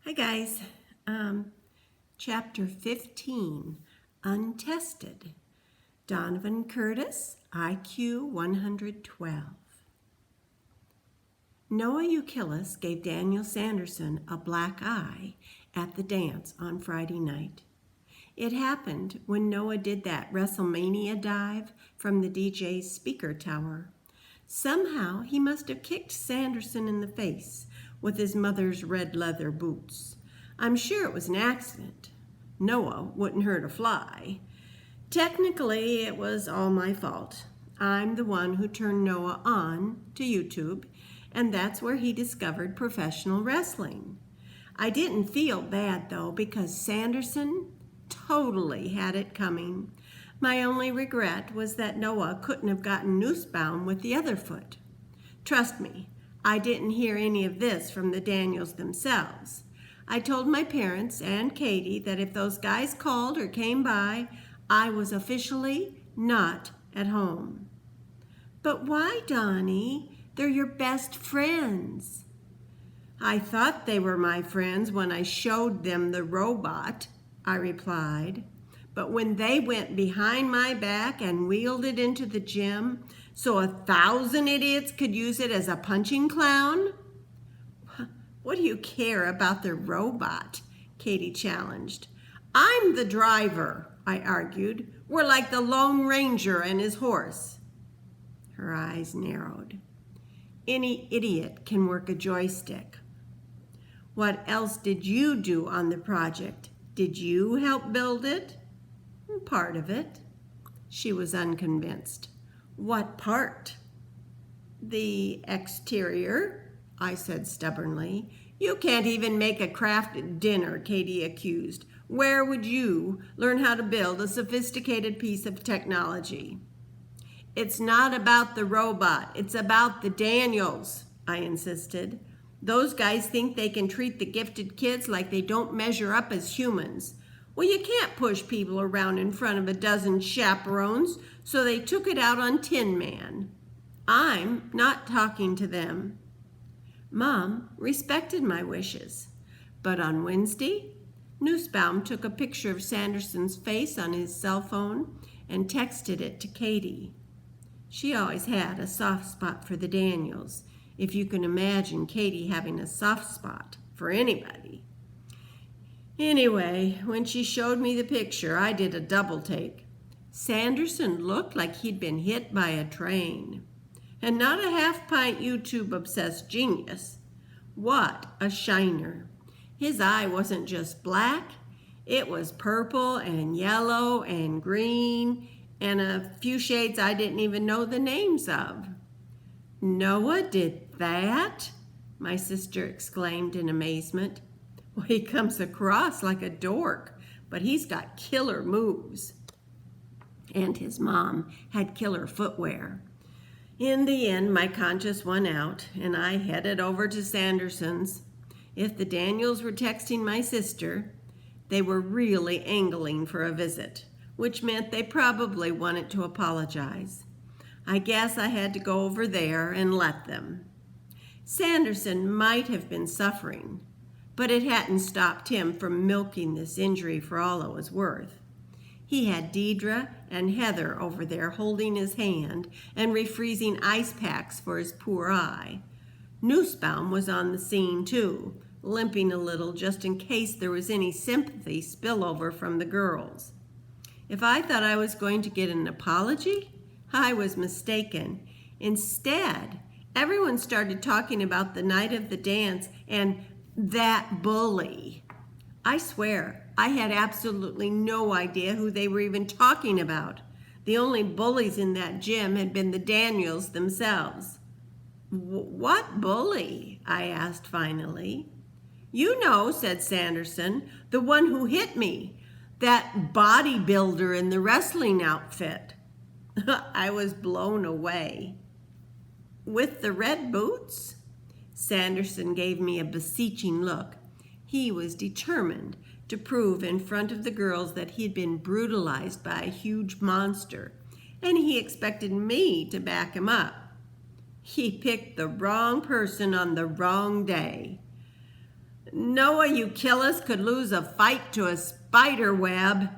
Hi guys, chapter 15, Untested. Donovan Curtis, IQ 112. Noah Euclid gave Daniel Sanderson a black eye at the dance on Friday night. It happened when Noah did that WrestleMania dive from the DJ's speaker tower. Somehow he must have kicked Sanderson in the face with his mother's red leather boots. I'm sure it was an accident. Noah wouldn't hurt a fly. Technically, it was all my fault. I'm the one who turned Noah on to YouTube, and that's where he discovered professional wrestling. I didn't feel bad, though, because Sanderson totally had it coming. My only regret was that Noah couldn't have gotten noosebound with the other foot. Trust me, I didn't hear any of this from the Daniels themselves. I told my parents and Katie that if those guys called or came by, I was officially not at home. But why, Donnie? They're your best friends. I thought they were my friends when I showed them the robot, I replied. But when they went behind my back and wheeled it into the gym so 1,000 idiots could use it as a punching clown? What do you care about the robot? Katie challenged. I'm the driver, I argued. We're like the Lone Ranger and his horse. Her eyes narrowed. Any idiot can work a joystick. What else did you do on the project? Did you help build it? Part of it. She was unconvinced. What part? The exterior, I said stubbornly. You can't even make a crafted dinner, Katie accused. Where would you learn how to build a sophisticated piece of technology? It's not about the robot. It's about the Daniels, I insisted. Those guys think they can treat the gifted kids like they don't measure up as humans. Well, you can't push people around in front of a dozen chaperones, so they took it out on Tin Man. I'm not talking to them. Mom respected my wishes, but on Wednesday, Nussbaum took a picture of Sanderson's face on his cell phone and texted it to Katie. She always had a soft spot for the Daniels, if you can imagine Katie having a soft spot for anybody. Anyway, when she showed me the picture, I did a double take. Sanderson looked like he'd been hit by a train. And not a half-pint YouTube-obsessed genius. What a shiner. His eye wasn't just black. It was purple and yellow and green and a few shades I didn't even know the names of. Noah did that? My sister exclaimed in amazement. Well, he comes across like a dork, but he's got killer moves. And his mom had killer footwear. In the end, my conscience won out, and I headed over to Sanderson's. If the Daniels were texting my sister, they were really angling for a visit, which meant they probably wanted to apologize. I guess I had to go over there and let them. Sanderson might have been suffering, but it hadn't stopped him from milking this injury for all it was worth. He had Deidre and Heather over there holding his hand and refreezing ice packs for his poor eye. Nussbaum was on the scene too, limping a little just in case there was any sympathy spillover from the girls. If I thought I was going to get an apology, I was mistaken. Instead, everyone started talking about the night of the dance and that bully. I swear, I had absolutely no idea who they were even talking about. The only bullies in that gym had been the Daniels themselves. What bully? I asked finally. You know, said Sanderson, the one who hit me, that bodybuilder in the wrestling outfit. I was blown away. With the red boots? Sanderson gave me a beseeching look. He was determined to prove in front of the girls that he'd been brutalized by a huge monster, and he expected me to back him up. He picked the wrong person on the wrong day. Noah, you kill us, could lose a fight to a spider web.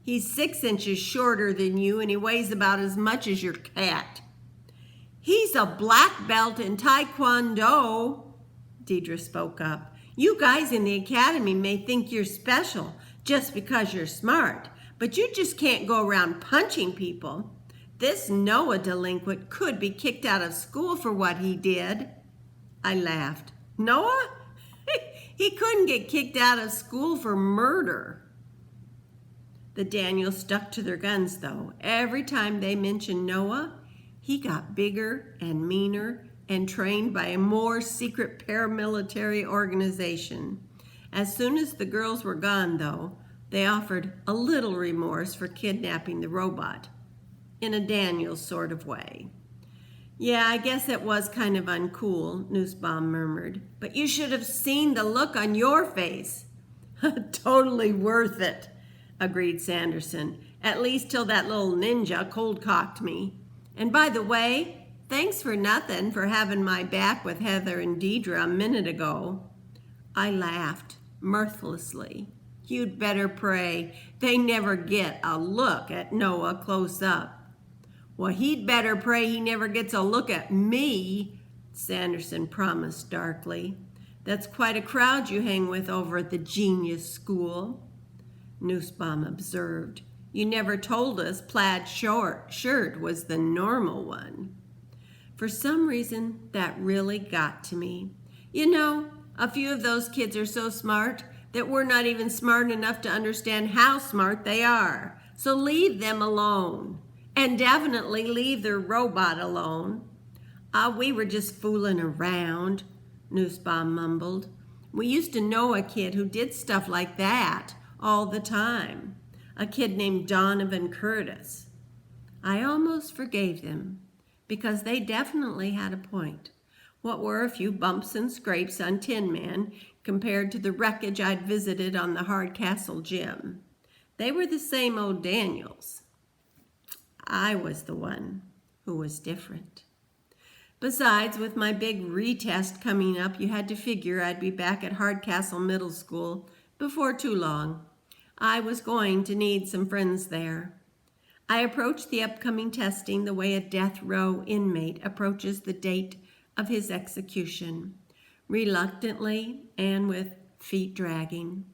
He's 6 inches shorter than you, and he weighs about as much as your cat. He's a black belt in Taekwondo, Deidre spoke up. You guys in the academy may think you're special just because you're smart, but you just can't go around punching people. This Noah delinquent could be kicked out of school for what he did. I laughed. Noah? He couldn't get kicked out of school for murder. The Daniels stuck to their guns, though. Every time they mentioned Noah, he got bigger and meaner and trained by a more secret paramilitary organization. As soon as the girls were gone, though, they offered a little remorse for kidnapping the robot, in a Daniels sort of way. Yeah, I guess it was kind of uncool, Nussbaum murmured, but you should have seen the look on your face. Totally worth it, agreed Sanderson, at least till that little ninja cold-cocked me. And by the way, thanks for nothing for having my back with Heather and Deidre a minute ago. I laughed mirthlessly. You'd better pray they never get a look at Noah close up. Well, he'd better pray he never gets a look at me, Sanderson promised darkly. That's quite a crowd you hang with over at the Genius School, Nussbaum observed. You never told us plaid shirt was the normal one. For some reason, that really got to me. You know, a few of those kids are so smart that we're not even smart enough to understand how smart they are. So leave them alone. And definitely leave their robot alone. We were just fooling around, Nussbaum mumbled. We used to know a kid who did stuff like that all the time. A kid named Donovan Curtis. I almost forgave them, because they definitely had a point. What were a few bumps and scrapes on Tin Man compared to the wreckage I'd visited on the Hardcastle gym? They were the same old Daniels. I was the one who was different. Besides, with my big retest coming up, you had to figure I'd be back at Hardcastle Middle School before too long. I was going to need some friends there. I approached the upcoming testing the way a death row inmate approaches the date of his execution, reluctantly and with feet dragging.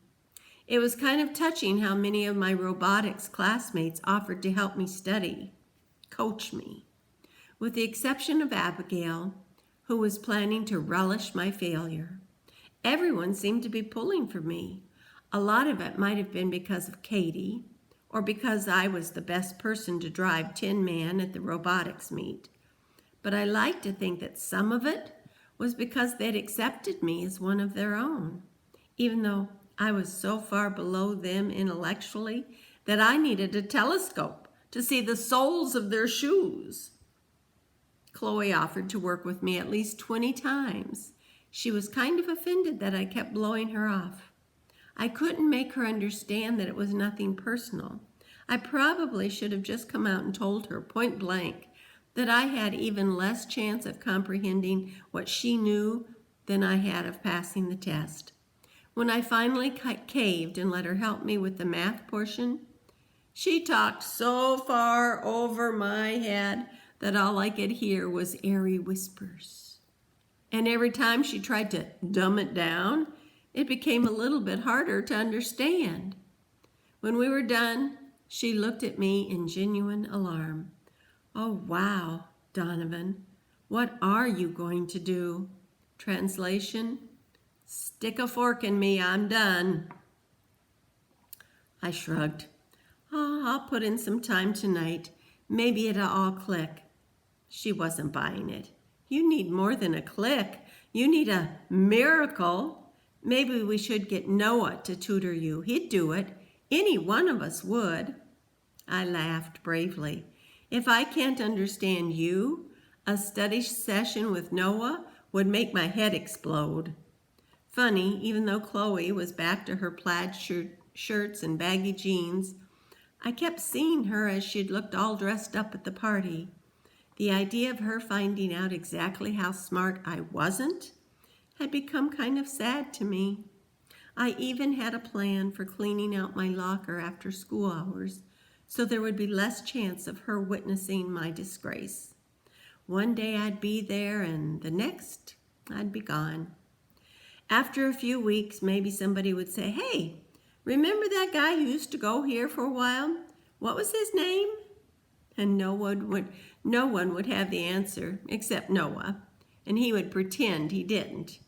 It was kind of touching how many of my robotics classmates offered to help me study, coach me, with the exception of Abigail, who was planning to relish my failure. Everyone seemed to be pulling for me. A lot of it might have been because of Katie, or because I was the best person to drive Tin Man at the robotics meet. But I like to think that some of it was because they'd accepted me as one of their own, even though I was so far below them intellectually that I needed a telescope to see the soles of their shoes. Chloe offered to work with me at least 20 times. She was kind of offended that I kept blowing her off. I couldn't make her understand that it was nothing personal. I probably should have just come out and told her point blank that I had even less chance of comprehending what she knew than I had of passing the test. When I finally caved and let her help me with the math portion, she talked so far over my head that all I could hear was airy whispers. And every time she tried to dumb it down, it became a little bit harder to understand. When we were done, she looked at me in genuine alarm. Oh, wow, Donovan, what are you going to do? Translation: stick a fork in me, I'm done. I shrugged. I'll put in some time tonight. Maybe it'll all click. She wasn't buying it. You need more than a click. You need a miracle. Maybe we should get Noah to tutor you. He'd do it. Any one of us would. I laughed bravely. If I can't understand you, a study session with Noah would make my head explode. Funny, even though Chloe was back to her plaid shirts and baggy jeans, I kept seeing her as she'd looked all dressed up at the party. The idea of her finding out exactly how smart I wasn't had become kind of sad to me. I even had a plan for cleaning out my locker after school hours, so there would be less chance of her witnessing my disgrace. One day I'd be there, and the next I'd be gone. After a few weeks, maybe somebody would say, "Hey, remember that guy who used to go here for a while? What was his name?" And no one would have the answer except Noah, and he would pretend he didn't.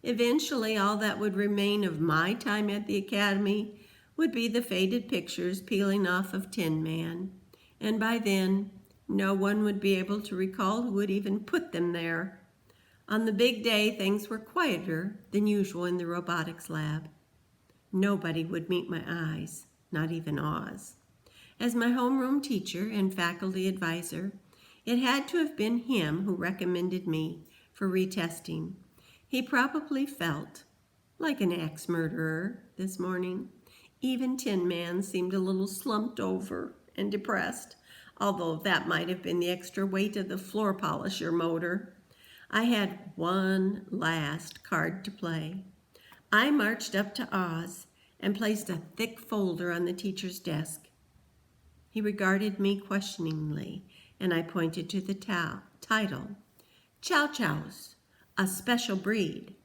Eventually, all that would remain of my time at the academy would be the faded pictures peeling off of Tin Man, and by then, no one would be able to recall who had even put them there. On the big day, things were quieter than usual in the robotics lab. Nobody would meet my eyes, not even Oz. As my homeroom teacher and faculty advisor, it had to have been him who recommended me for retesting. He probably felt like an axe murderer this morning. Even Tin Man seemed a little slumped over and depressed, although that might have been the extra weight of the floor polisher motor. I had one last card to play. I marched up to Oz and placed a thick folder on the teacher's desk. He regarded me questioningly, and I pointed to the title, Chow Chows, a Special Breed,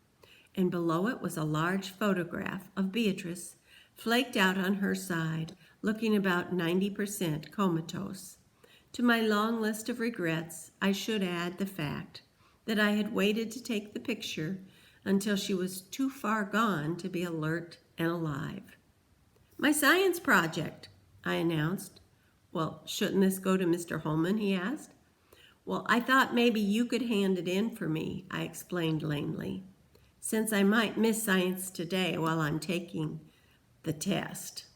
and below it was a large photograph of Beatrice, flaked out on her side, looking about 90% comatose. To my long list of regrets, I should add the fact that I had waited to take the picture until she was too far gone to be alert and alive. "My science project," I announced. "Well, shouldn't this go to Mr. Holman?" he asked. "Well, I thought maybe you could hand it in for me," I explained lamely, "since I might miss science today while I'm taking the test."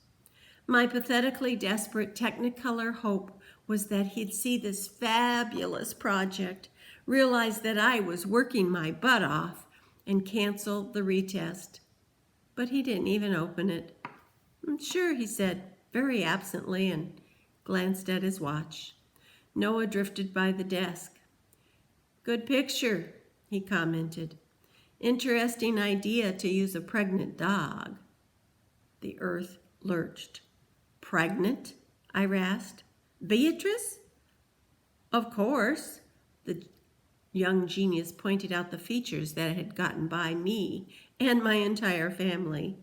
My pathetically desperate Technicolor hope was that he'd see this fabulous project, realize that I was working my butt off, and cancel the retest. But he didn't even open it. "Sure," he said, very absently, and glanced at his watch. Noah drifted by the desk. "Good picture," he commented. "Interesting idea to use a pregnant dog." The earth lurched. "Pregnant?" I rasped. "Beatrice?" "Of course." The young genius pointed out the features that had gotten by me and my entire family.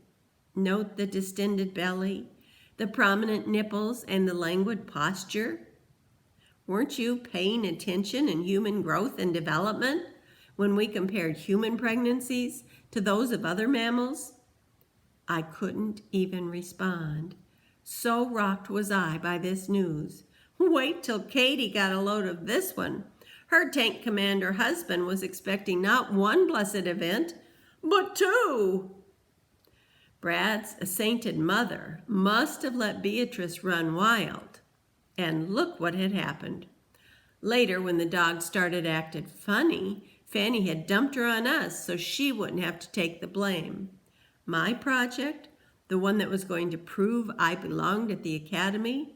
"Note the distended belly, the prominent nipples, and the languid posture. Weren't you paying attention in human growth and development when we compared human pregnancies to those of other mammals?" I couldn't even respond. So rocked was I by this news. Wait till Katie got a load of this one. Her tank commander husband was expecting not one blessed event, but two. Brad's sainted mother must have let Beatrice run wild. And look what had happened. Later, when the dog started acting funny, Fanny had dumped her on us so she wouldn't have to take the blame. My project, the one that was going to prove I belonged at the academy,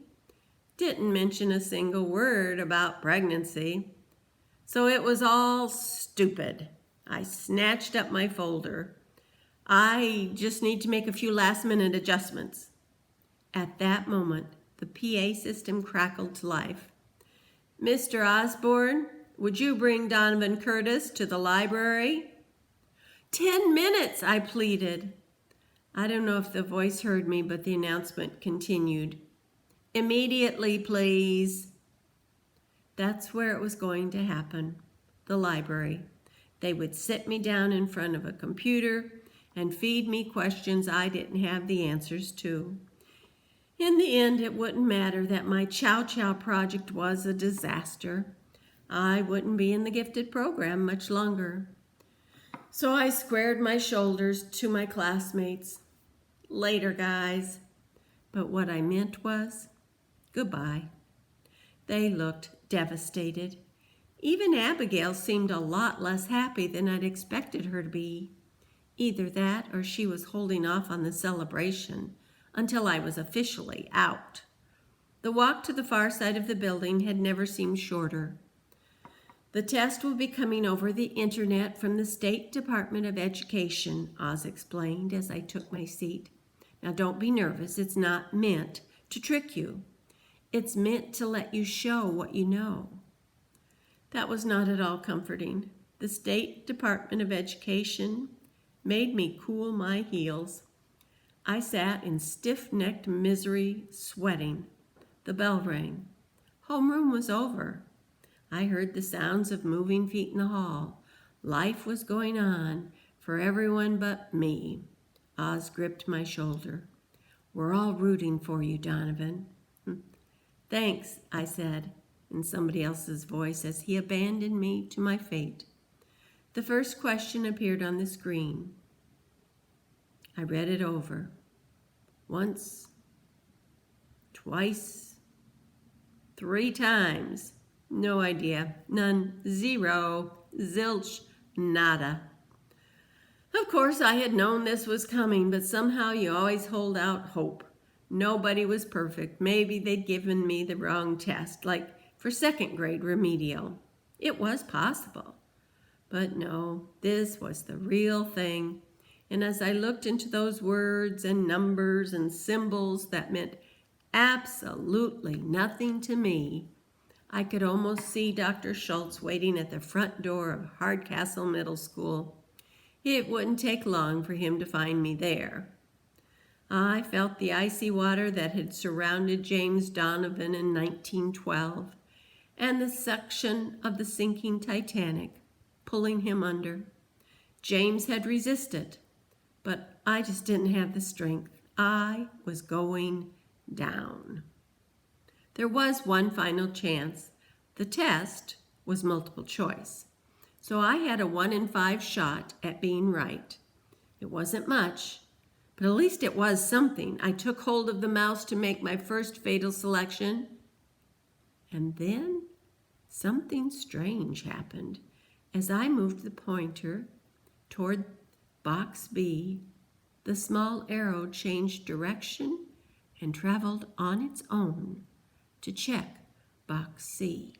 didn't mention a single word about pregnancy. So it was all stupid. I snatched up my folder. "I just need to make a few last-minute adjustments." At that moment, the PA system crackled to life. "Mr. Osborne, would you bring Donovan Curtis to the library?" 10 minutes, I pleaded. I don't know if the voice heard me, but the announcement continued. "Immediately, please." That's where it was going to happen, the library. They would sit me down in front of a computer and feed me questions I didn't have the answers to. In the end, it wouldn't matter that my Chow Chow project was a disaster. I wouldn't be in the gifted program much longer. So I squared my shoulders to my classmates. "Later, guys." But what I meant was, goodbye. They looked devastated. Even Abigail seemed a lot less happy than I'd expected her to be. Either that or she was holding off on the celebration until I was officially out. The walk to the far side of the building had never seemed shorter. The test will be coming over the internet from the State Department of Education, Oz explained as I took my seat. Now don't be nervous. It's not meant to trick you. It's meant to let you show what you know. That was not at all comforting. The State Department of Education made me cool my heels. I sat in stiff-necked misery, sweating. The bell rang. Homeroom was over. I heard the sounds of moving feet in the hall. Life was going on for everyone but me. Oz gripped my shoulder. We're all rooting for you, Donovan. Thanks, I said in somebody else's voice as he abandoned me to my fate. The first question appeared on the screen. I read it over. Once, twice, 3 times. No idea. None. 0. Zilch. Nada. Of course, I had known this was coming, but somehow you always hold out hope. Nobody was perfect. Maybe they'd given me the wrong test, like for 2nd grade remedial. It was possible. But no, this was the real thing. And as I looked into those words and numbers and symbols that meant absolutely nothing to me, I could almost see Dr. Schultz waiting at the front door of Hardcastle Middle School. It wouldn't take long for him to find me there. I felt the icy water that had surrounded James Donovan in 1912 and the suction of the sinking Titanic, pulling him under. James had resisted, but I just didn't have the strength. I was going down. There was one final chance. The test was multiple choice, so I had a 1 in 5 shot at being right. It wasn't much, but at least it was something. I took hold of the mouse to make my first fatal selection, and then something strange happened. As I moved the pointer toward box B, the small arrow changed direction and traveled on its own to check box C.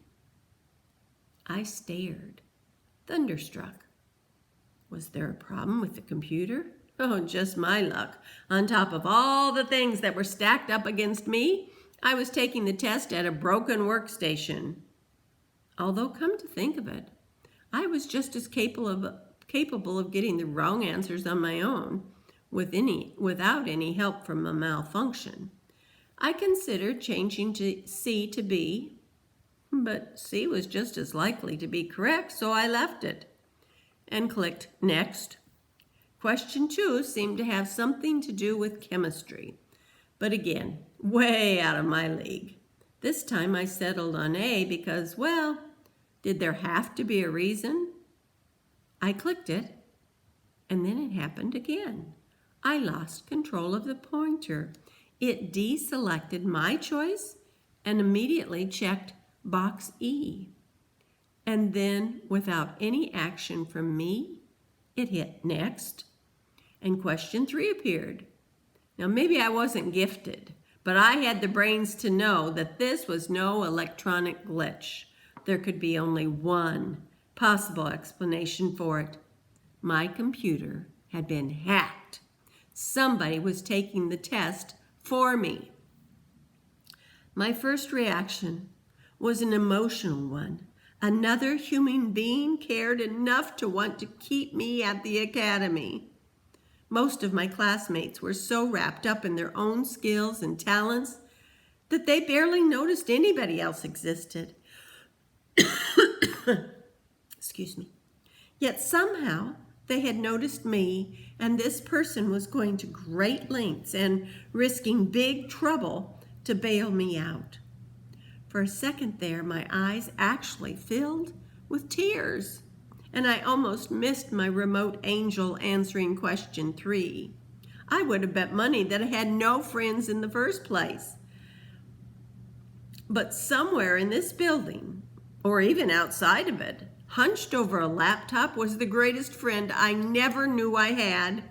I stared, thunderstruck. Was there a problem with the computer? Oh, just my luck. On top of all the things that were stacked up against me, I was taking the test at a broken workstation. Although, come to think of it, I was just as capable of getting the wrong answers on my own without any help from a malfunction. I considered changing C to B, but C was just as likely to be correct, so I left it and clicked Next. Question 2 seemed to have something to do with chemistry, but again, way out of my league. This time I settled on A because, well, did there have to be a reason? I clicked it, and then it happened again. I lost control of the pointer. It deselected my choice and immediately checked box E. And then, without any action from me, it hit Next, and question 3 appeared. Now, maybe I wasn't gifted, but I had the brains to know that this was no electronic glitch. There could be only one possible explanation for it. My computer had been hacked. Somebody was taking the test for me. My first reaction was an emotional one. Another human being cared enough to want to keep me at the academy. Most of my classmates were so wrapped up in their own skills and talents that they barely noticed anybody else existed. Excuse me. Yet somehow they had noticed me, and this person was going to great lengths and risking big trouble to bail me out. For a second there, my eyes actually filled with tears, and I almost missed my remote angel answering question 3. I would have bet money that I had no friends in the first place. But somewhere in this building, or even outside of it, hunched over a laptop was the greatest friend I never knew I had.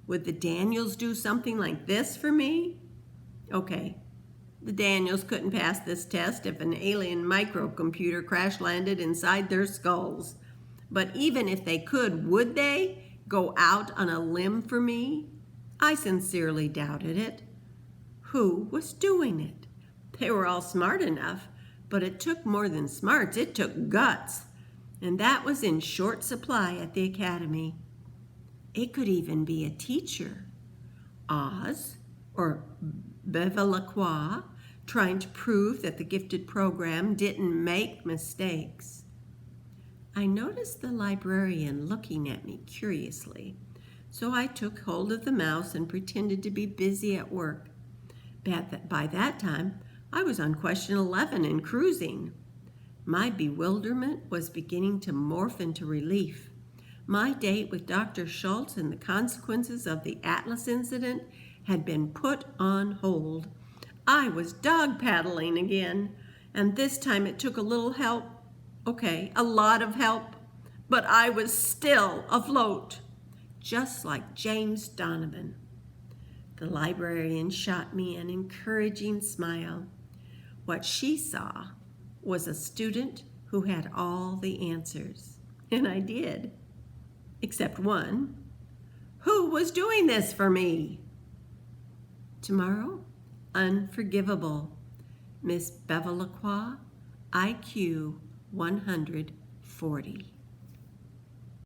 Would the Daniels do something like this for me? Okay, The Daniels couldn't pass this test if an alien microcomputer crash landed inside their skulls. But even if they could, would they go out on a limb for me? I sincerely doubted it. Who was doing it? They were all smart enough, but it took more than smarts, it took guts. And that was in short supply at the academy. It could even be a teacher. Oz, or Bevilacqua, trying to prove that the gifted program didn't make mistakes. I noticed the librarian looking at me curiously, so I took hold of the mouse and pretended to be busy at work. By that time, I was on question 11 and cruising. My bewilderment was beginning to morph into relief. My date with Dr. Schultz and the consequences of the Atlas incident had been put on hold. I was dog paddling again, and this time it took a little help. Okay, a lot of help, but I was still afloat, just like James Donovan. The librarian shot me an encouraging smile. What she saw was a student who had all the answers, and I did, except one. Who was doing this for me? Tomorrow, unforgivable. Miss Bevilacqua, IQ 140.